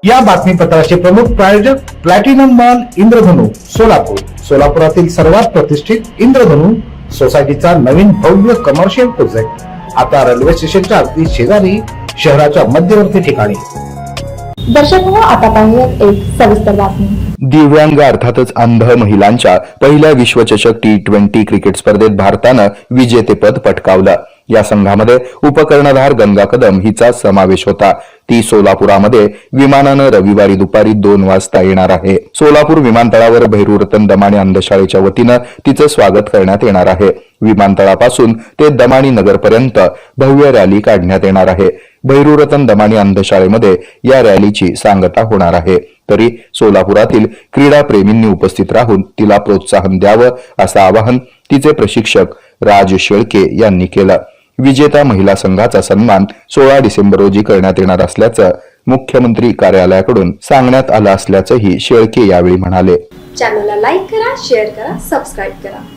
या बातमीपत्राचे प्रमुख प्रायोजक प्लॅटिनम मॉल इंद्रधनु सोलापूर. सोलापुरातील सर्वात प्रतिष्ठित इंद्रधनु सोसायटीचा नवीन भव्य कमर्शियल प्रोजेक्ट आता रेल्वे स्टेशनच्या अगदी शेजारी शहराच्या मध्यवर्ती ठिकाणी. दर्शक हो, आता पाहूयात एक सविस्तर बातमी. दिव्यांग अर्थातच अंध महिलांच्या पहिल्या विश्वचषक T20 क्रिकेट स्पर्धेत भारतानं विजेतेपद पटकावलं. या संघामध्ये उपकर्णधार गंगा कदम हिचा समावेश होता. ती सोलापुरामध्ये विमानानं रविवारी दुपारी 2 वाजता येणार आहे. सोलापूर विमानतळावर भैरूरतन दमाणी अंधशाळेच्या वतीनं तिचं स्वागत करण्यात येणार आहे. विमानतळापासून ते दमाणी नगरपर्यंत भव्य रॅली काढण्यात येणार आहे. भैरूरतन दमाणी अंधशाळेमध्ये या रॅलीची सांगता होणार आहे. तरी सोलापुरातील क्रीडा प्रेमींनी उपस्थित राहून तिला प्रोत्साहन द्यावं असं आवाहन तिचे प्रशिक्षक राज शेळके यांनी केलं. विजेता महिला संघाचा सन्मान 16 डिसेंबर रोजी करण्यात येणार असल्याचं मुख्यमंत्री कार्यालयाकडून सांगण्यात आलं असल्याचंही शेळके यावेळी म्हणाले. चॅनलला लाईक करा, शेअर करा, सबस्क्राईब करा.